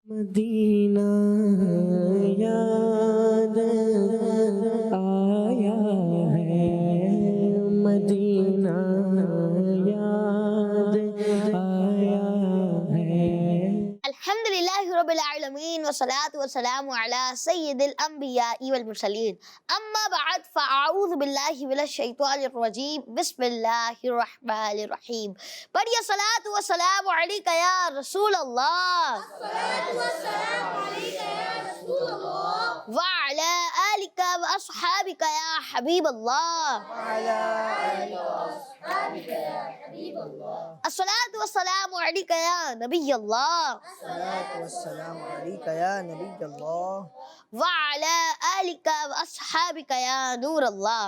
Medina याद आया है, मदीना याद आया है। अल्हम्दुलिल्लाहि रब्बिल आलमीन वस्सलातु वस्सलामु अला सय्यिदिल अंबियाइ वल मुरसलीन अम्मा बअद फअऊज़ु बिल्लाहि मिनश शैतानिर रजीम बिस्मिल्लाहिर रहमानिर रहीम। पढ़िए सलातु व सलामु अलैका या रसूल अल्लाह व अला आलिका व अस्हाबिका या हबीब अल्लाह। अस्सलातु वस्सलामु अलैका या नबी अल्लाह व अला आलिका व अस्हाबिका या नूर अल्लाह।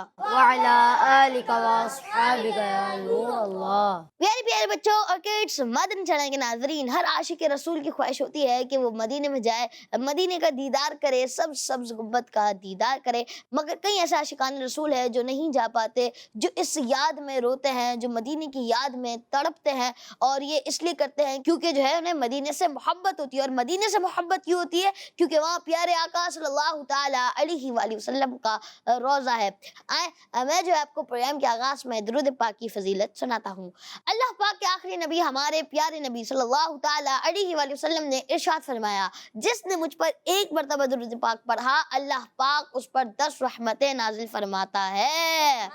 प्यारे प्यारे बच्चों और किड्स, मदनी चैनल के नाजरीन, हर आशिक रसूल की ख्वाहिश होती है कि वो मदीने में जाए, मदीने का दीदार करे, सब सब्ज गुंबद का दीदार करे। मगर कई ऐसे आशिकान रसूल है जो नहीं जा पाते, जो इस याद में रोते हैं, जो मदीने की याद में तड़पते हैं। और ये इसलिए करते हैं क्योंकि जो है उन्हें मदीने से मोहब्बत होती है। और मदीने से मोहब्बत क्यों होती है? क्योंकि वहाँ प्यारे आका सल्लल्लाहु ताला अलैहि वसल्लम का रोज़ा है। आए मैं जो है आपको प्रोग्राम के आगाज में दुरूद पाक की फजीलत सुनाता हूँ। अल्लाह पाक के आखिरी नबी हमारे प्यारे नबी सल्लल्लाहु ताला अलैहि वसल्लम ने इरशाद फरमाया, जिसने मुझ पर एक मरतबा दुरूद पाक पढ़ा, अल्लाह पाक उस पर 10 रहमतें नाजिल फरमाता है।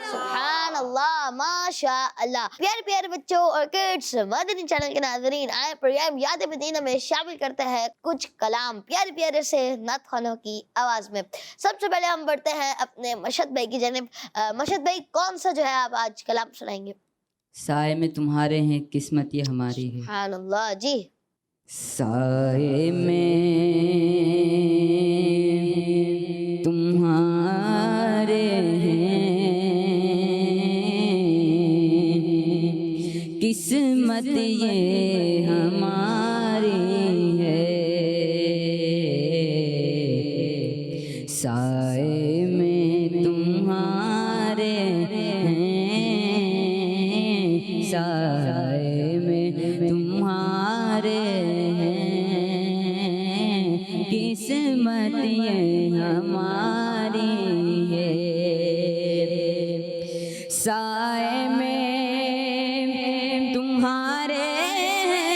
सुभान अल्लाह, माशा अल्लाह। प्यारे प्यारे बच्चों और किड्स, मदनी चैनल के नाजरीन, आए प्रोग्राम याद मदीना में शामिल करते हैं कुछ कलाम प्यारे प्यारे से नात खानों की आवाज में। सबसे पहले हम बढ़ते हैं अपने मशहद भाई की जानिब। मशहद भाई, कौन सा जो है आप आज कलाम सुनाएंगे? साए में तुम्हारे हैं, किस्मत ये हमारी है। सुभान अल्लाह जी। साए में तुम्हारे हैं, किस्मत ये हमारी है। साए में तुम्हारे हैं, साए में तुम्हारे हैं, किस्मत ये हमारी है। साए में तुम्हारे हैं,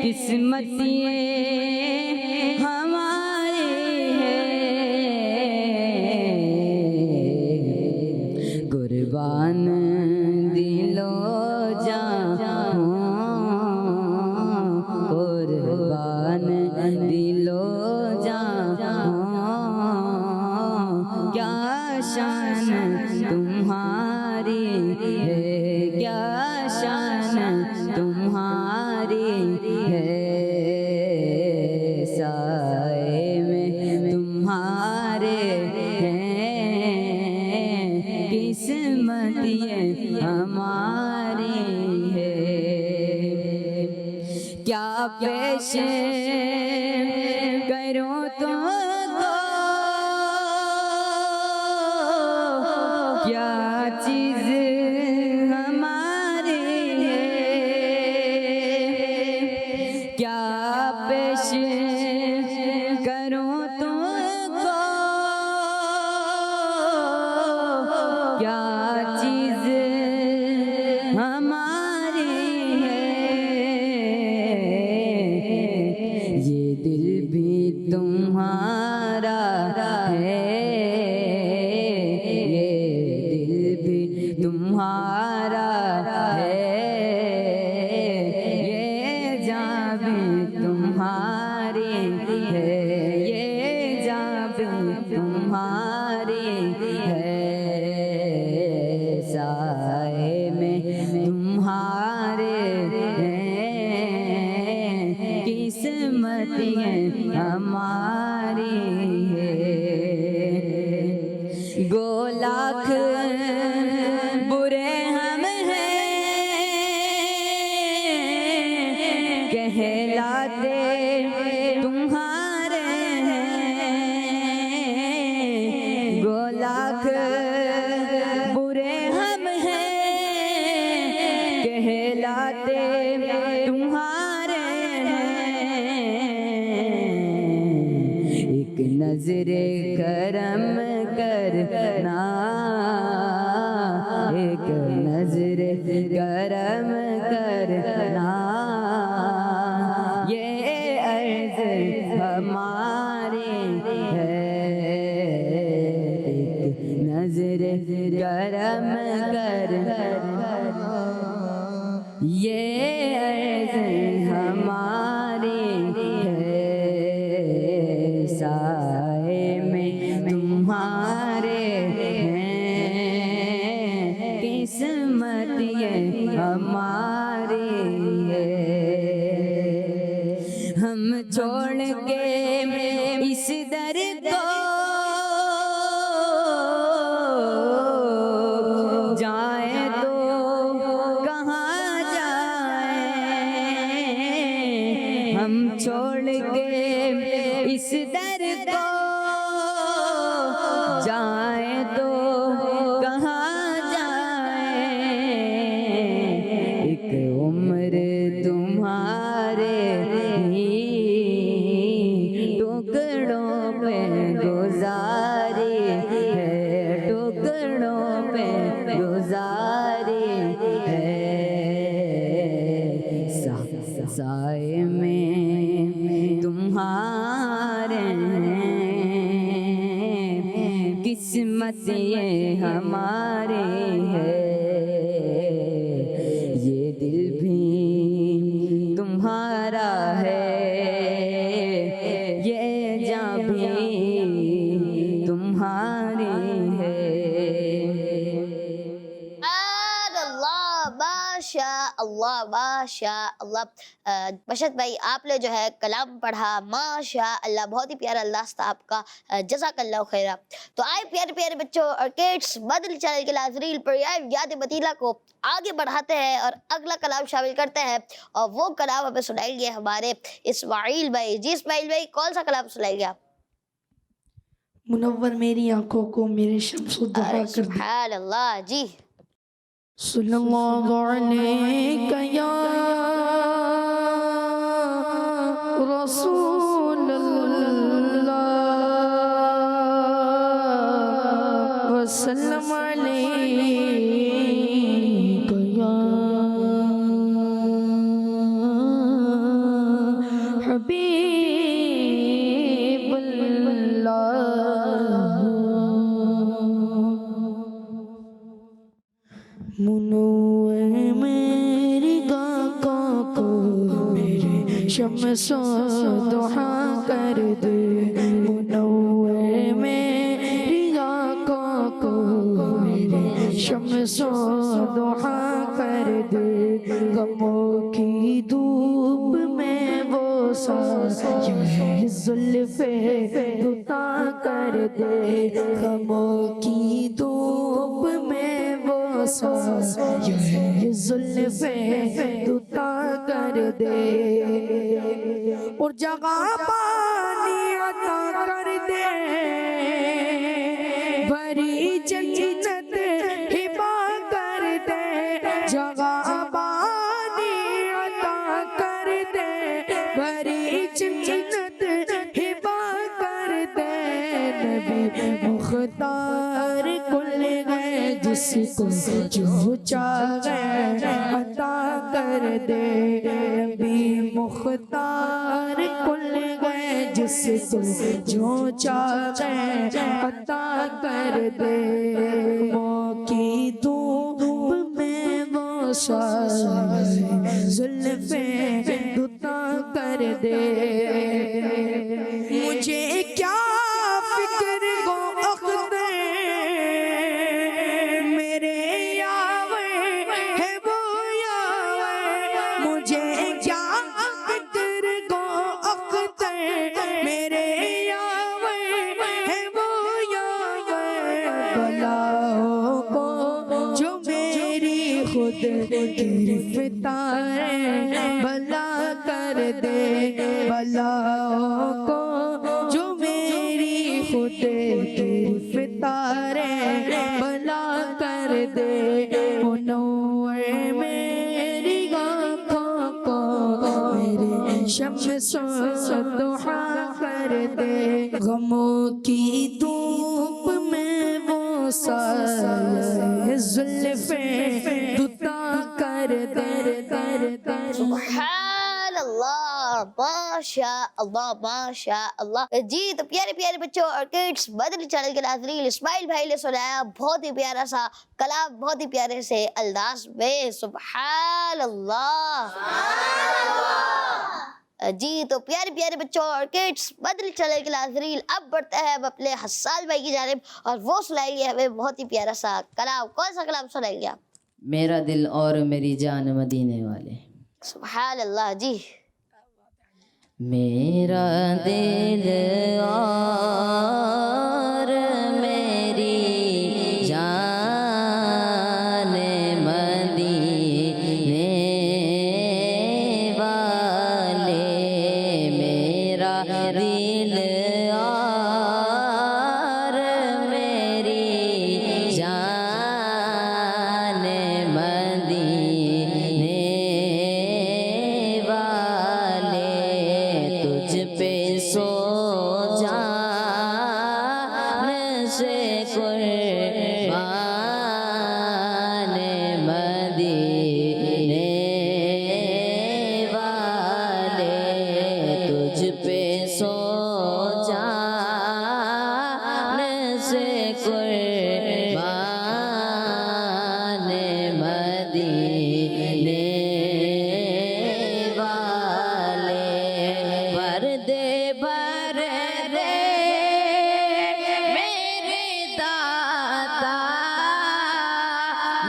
किस्मत ये हमारी है। कुर्बान दिलो जान, कुर्बान दिलो जान, क्या शान तुम्हारी है, क्या शान तुम्हारी है। साए में तुम्हारे हैं, किस्मत ये हमारी है। क्या पेश करूं तुमको, क्या चीज हमारी है, क्या पेश करूं तुमको, क्या चीज हमारी है। ये दिल भी तुम्हारा है, ये दिल भी तुम्हारा है, ये जान भी तुम्हारी है, ये जान भी तुम्हारी है। साए में तुम्हारे हैं, किस्मत ये हमारी है। गो लाख बुरे हम हैं, कहलाते तुम्हारे हैं। गो लाख बुरे हम हैं, कहलाते राते तुम्हारे हैं, एक नजरे करम करना, एक नजरे करम करना, ये अर्ज हमारी है, एक नजरे करम करना, ये अर्ज हमारी है, साए में तुम्हारे हैं, किस्मत ये हमारी है। हम छोड़ के इस दर को जाए तो कहाँ जाए, हम छोड़ के इस दर को जाए तो कहाँ जाए, एक उम्र तुम्हारे ही टुकड़ों पे गुजारी है, टुकड़ों पे गुजारी है, साए में तुम्हारे हैं, किस्मत ये हमारे है, ये दिल भी तुम्हारा है, ये जान भी तुम्हारी है। माशा अल्लाह। बशत भाई आपने जो है कलाम पढ़ा, माशा अल्लाह, बहुत ही प्यारा, अल्लाह साहब का जज़ाकल्लाह खैरा। तो आए प्यारे प्यारे बच्चों और किड्स, मदनी चैनल के नाज़रीन पर याद मदीना को आगे बढ़ाते हैं और अगला कलाम शामिल करते हैं, और वो कलाम हमें सुनाएंगे हमारे इस्माइल भाई। जी इस्माइल भाई, कौन सा कलाम सुनाएंगे आप? मुनव्वर मेरी आंखों को मेरे शम्सो दुहा कर दे। सुभान अल्लाह जी। सल्लल्लाहु अलैका या रसूलल्लाह वसल्लम अलैका या हबीबल्लाह। मुनव्वर मेरी आँखों को मेरे शम्सो दुहा कर दे, मुनव्वर मेरी आँखों को मेरे शम्सो दुहा कर दे, गमों की धूप में वो साये जुल्फ़े दुता कर दे, गमों की धूप में वो साये जुल्फ़े दुता कर दे, और जगह पानी अता कर दे, भरी जन्नत हिबा कर दे, जगह पानी अता कर दे, भरी जन्नत हिबा कर दे, नबी मुख्तार कुल गए जिसको जो चाहे अता कर दे, नबी मुख्तार कुल गए जिसको जो चाहे अता कर दे, मौकी धूप में वो साये जुल्फ़े दुता कर दे, मुझे क्या फिक्र गो अख्तर मेरे यावे है वो यावे, मुझे क्या फिक्र गो अख्तर मेरे यावे है वो यावे, बलाओं को जो मेरी खुद गिरफ्तार भला कर दे, बलाओं को जो मेरी खुद गिरफ्तार भला कर दे, मुनव्वर मेरी शम्सो दुहा कर दे, गमों की धूप में वो साया जुल्फे दुता कर दे। सुभान अल्लाह, माशा अल्लाह, माशा अल्लाह। जी तो प्यारे प्यारे बच्चों और किड्स, मदनी चैनल के नाज़रीन, इस्माइल भाई ने सुनाया बहुत ही प्यारा सा कलाम, बहुत ही प्यारे से अंदाज में। सुभान अल्लाह। जी तो प्यारे प्यारे बच्चों और किड्स, मदनी चैनल के नाज़रीन, अब बढ़ते हैं हम अपने हस्सान भाई की जानिब और वो सुनाएंगे हमें बहुत ही प्यारा सा कलाम। कौन सा कलाम सुनाएंगे आप? मेरा दिल और मेरी जान मदीने वाले। सुभान अल्लाह जी। मेरा दिल और मेरी जान मदीने वाले, मेरा दिल और मेरी जान मदीने वाले, तुझ पे सो जान से कुर्बान मदीने वाले, तुझ पे सो जान से कुर्बान मदीने वाले, पर्दे भर दे मेरे दाता,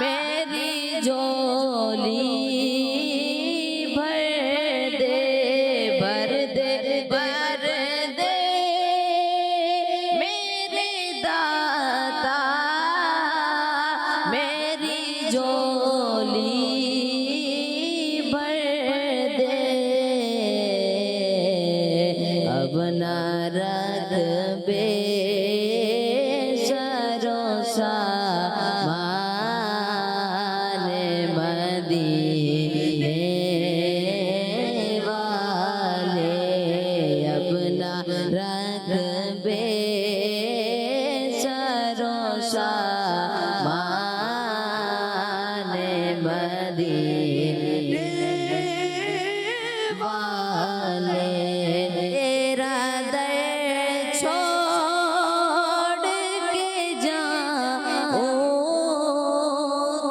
मेरी झोली भर दे, भर दे, भर दे मेरे दाता, मेरी झोली भर दे, अब ना रख बेसरो सामान मदीने वाले, अब ना रख बेसरो सामान मदीने वाले, तेरा दर छोड़ के जाऊं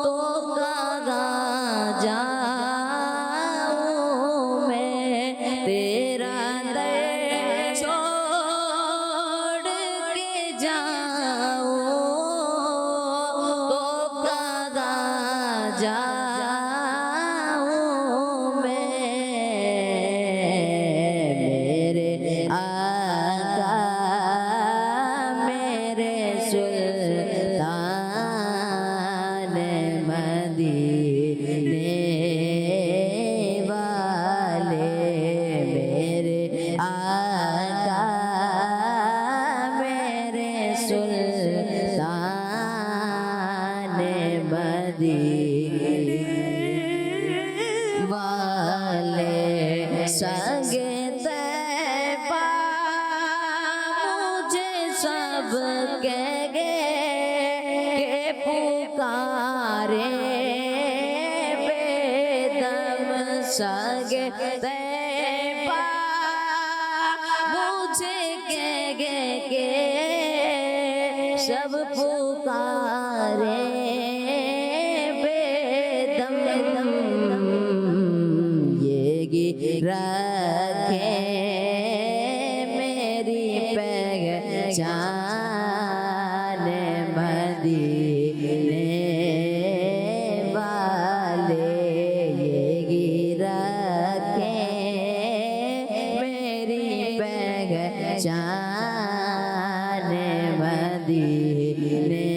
तो कहाँ जाऊं मैं, तेरा दर छोड़ के जाऊं तो कहाँ जाऊं मैं, मेरे आका मेरे सुल्तान मदीने वाले, मेरे आका मेरे सुल्तान मदीने वाले, संगे तैबा मुझे सब कह के पुकारे बेदम, संगे तैबा मुझे कह के सब पुकारे बेदम, ये रखे मेरी पहचान मदीने वाले, ये रखे मेरी पहचान मदीने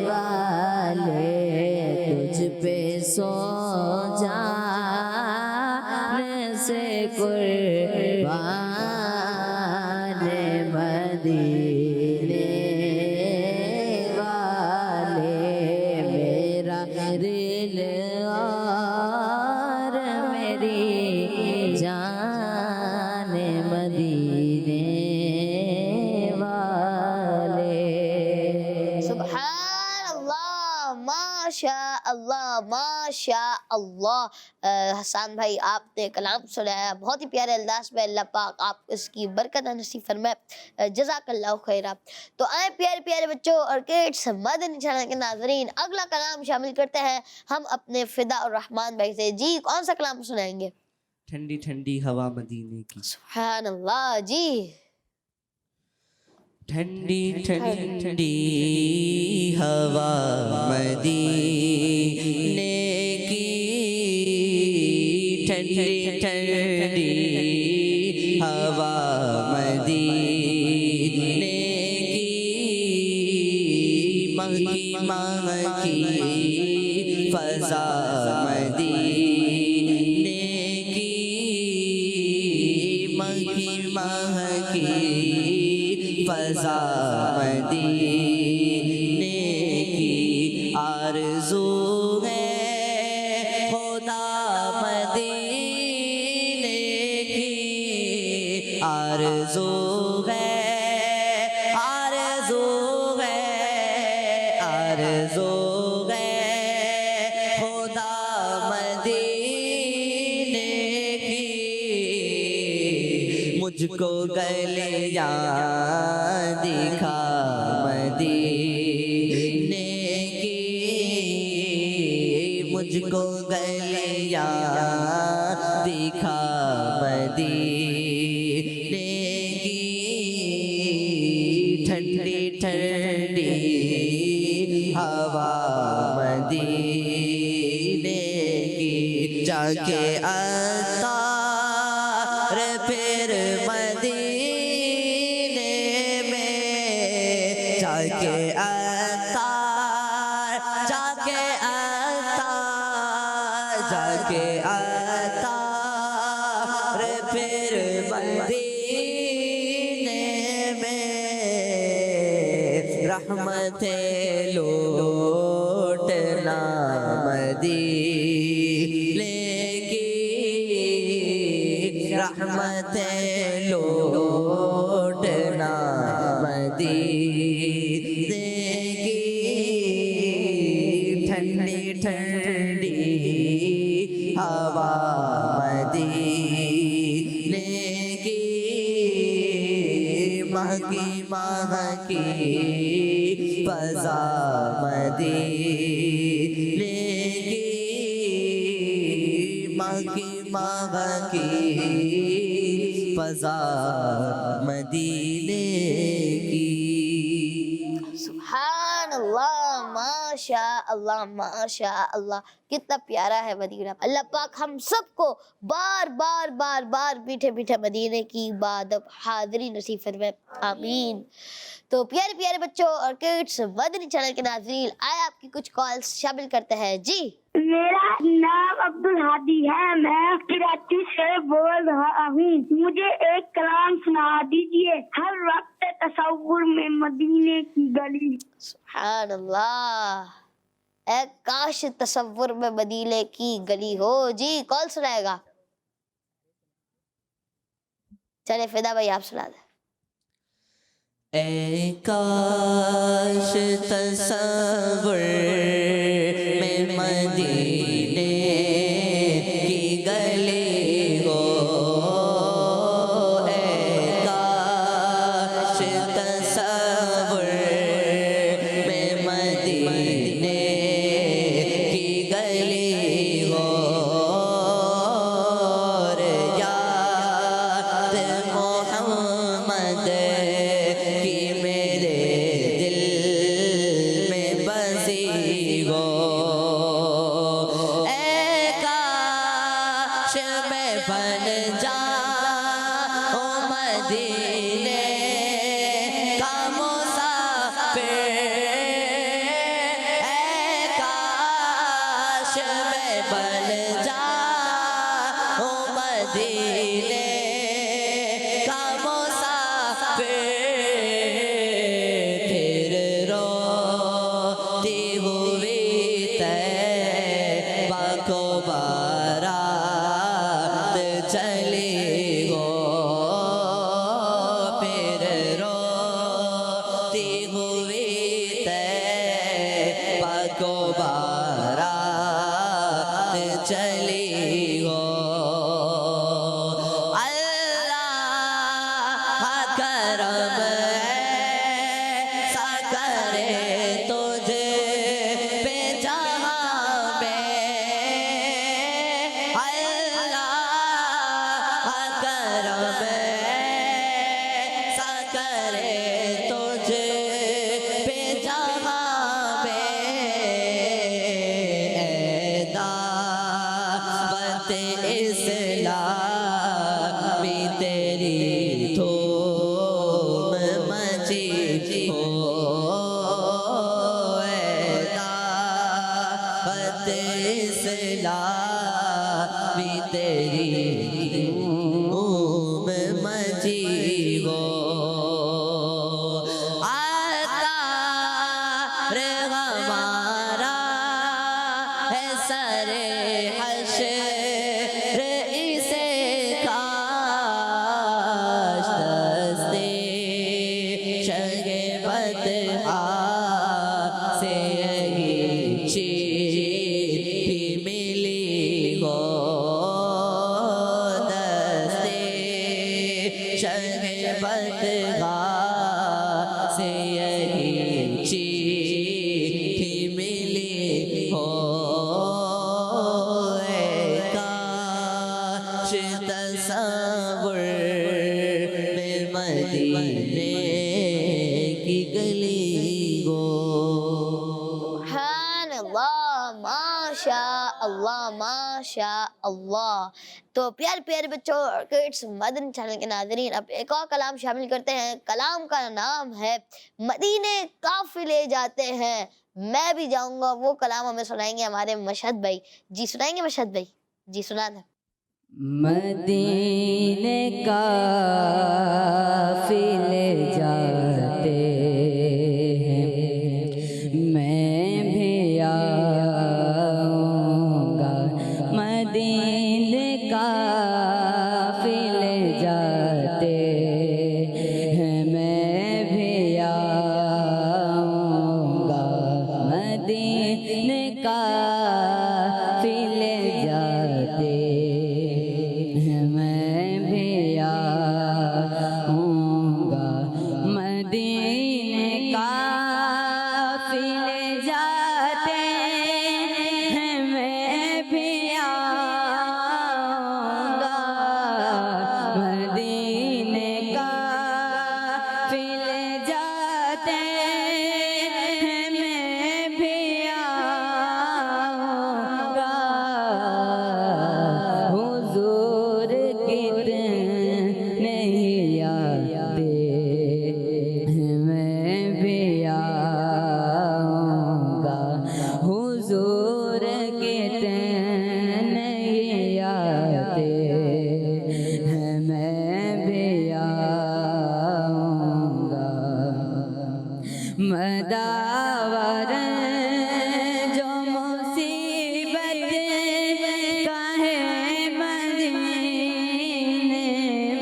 वाले, तुझ पे सो जान माशाअल्लाह। हसन भाई आपने कलाम सुनाया बहुत ही प्यारे अंदाज में, अल्लाह पाक आपको इसकी बरकत नसीब फरमाए, जज़ाकल्लाहु खैरा। तो आए प्यारे प्यारे बच्चों और किड्स, मदनी चैनल के नाज़रीन, अगला कलाम शामिल करते हैं हम अपने फिदा और रहमान भाई से। जी कौन सा कलाम सुनाएंगे? ठंडी ठंडी हवा मदीने की। सुभान अल्लाह जी। ठंडी ठंडी हवा मदीने की, ठंडी ठंडी हवा मदीने की, महकी महकी फज़ा मदीने की, महकी महकी फज़ा मदीने की, आरज़ू है खुदा मदीने की, आरज़ू है, आरज़ू है, आरज़ू है खुदा मदीने की, मुझको गलियां दिखा मदीने की, मुझको गलियां दिखा मदीने की, ठंडी ठंडी हवा मदीने की, जाके अतार फिर मदीने में, जाके अतार, जाके अतार, जाके अतार फिर मदीने में, रहमतें लौटना मदीने की, रहमतें लौटना मदीने की, ठंडी ठंडी हवा मदीने की, महकी महकी फज़ा मदीने की, महकी महकी फज़ा मदीने की। सुभान अल्लाह, माशा अल्लाह, माशा अल्लाह, कितना प्यारा है मदीना। अल्लाह पाक हम सबको बार बार बार बार मीठे मीठे मदीने की इबादत हाज़िरी नसीब फरमाए, आमीन। तो प्यारे प्यारे बच्चों और किड्स, मदनी चैनल के नाज़रीन, आए आपकी कुछ कॉल्स शामिल करते हैं। जी मेरा नाम अब्दुल हादी है, मैं कराची से बोल रहा हूँ। मुझे एक कलाम सुना दीजिए, हर वक्त तसव्वुर में मदीने की गली। सुभान अल्लाह, ए काश तसव्वुर में मदीने की गली हो। जी कौन सुनाएगा? चले फिदा भाई आप सुना दे। ए काश तसव्वुर में मदीने की गली हो, ए काश तसव्वुर में मदीने की गली हो, रे याद मोहम्मद की मेरे दिल में बसी हो, ए काश मैं बन जाऊं मदीने का मुसाफिर, ए काश मैं बन जाऊं मदीने का मुसाफिर, फिर रोती हुई तैबा को बारात चली हो, चली हो अल्लाह करम ऐसा करे तुझे पे जहां में अल्लाह करम ऐसा करे तुझे पे जहां में दावत इस्लाम भी तेरी धूम मची हो दावत इस्लाम भी तेरी धूम मची हो आता रे हमारा है सरे हश्र इसे काश दस्ते शगे बदहा से यही चीज भी मिली हो दस्ते शगे बदहा से यही चीज भी मिली हो काश तसव्वुर में मदीने की गली हो सुभान अल्लाह, माशा अल्लाह, माशा अल्लाह। तो प्यारे प्यारे बच्चों, किड्स मदनी चैनल के नाज़रीन, अब एक और कलाम शामिल करते हैं। कलाम का नाम है मदीने काफिले जाते हैं, मैं भी जाऊंगा। वो कलाम हमें सुनाएंगे हमारे मशहद भाई जी। सुनाएंगे मशहद भाई जी? सुना दें। मदीने काफिले जाते हैं, मैं भी आऊँगा। मदीने काफिले जाते हैं, मैं भी आऊँगा। मदीने काफिले जाते हैं, मैं भी आऊँगा। मदीने काफिले जाते हैं, मैं भी आऊँगा। मदीने काफिले जाते हैं, मैं भी आऊँगा। हुजूर कितने यादे हैं, मैं भी आऊँगा। हुजूर कितने यादे हैं, मैं भी आऊँगा। मदावर जो मुसीबत का है मदीने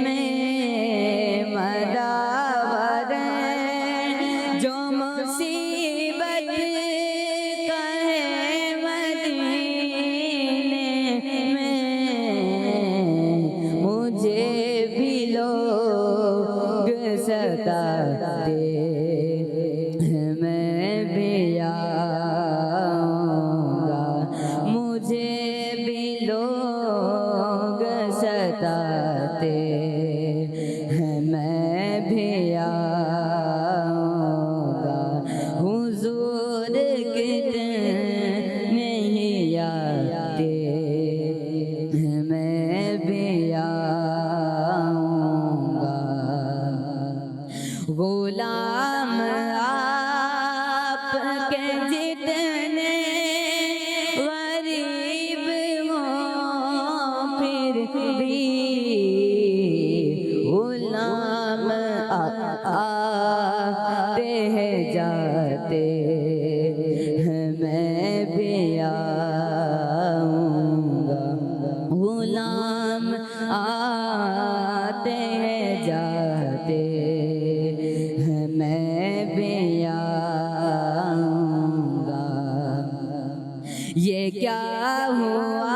में, मदावर जो मुसीबत का है मदीने में, मुझे भी लोग सताते हैं, मैं भी आऊँगा। मुझे भी लोग सताते हैं, मैं भी आऊँगा। हुजूर कितने यादे हैं, मैं भी आऊँगा। गुलाम आपके जितने गरीब हों फिर भी, गुलाम आते हैं जाते हैं, मैं भी आऊँगा। गुलाम आते हैं जाते हैं, मैं भी आऊँगा। ये क्या हुआ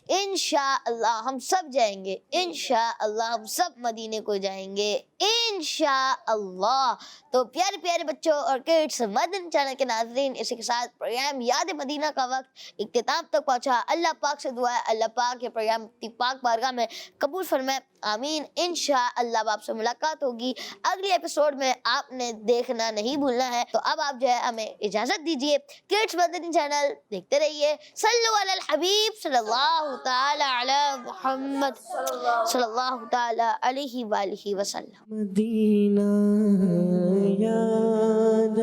इंशाअल्लाह हम सब जाएंगे, इंशाअल्लाह हम सब मदीने को जाएंगे, इंशाअल्लाह। तो प्यारे प्यारे बच्चों और किड्स, मदनी चैनल के नाज़रीन, इसी के साथ प्रोग्राम याद मदीना का वक्त इख्तिताम तक पहुंचा। अल्लाह पाक से दुआ है अल्लाह पाक के प्रोग्राम की पाक बारगाह में कबूल फरमाए, आमीन। इंशाअल्लाह अब आपसे मुलाकात होगी अगले एपिसोड में, आपने देखना नहीं भूलना है। तो अब आप जो है हमें इजाजत दीजिए। किड्स मदनी चैनल देखते रहिए। सल्लु अलल हबीब सल्लल्लाहु ताला अला मुहम्मद सल्लल्लाहु ताला अलैहि वालिहि वसल्लम। मदीना याद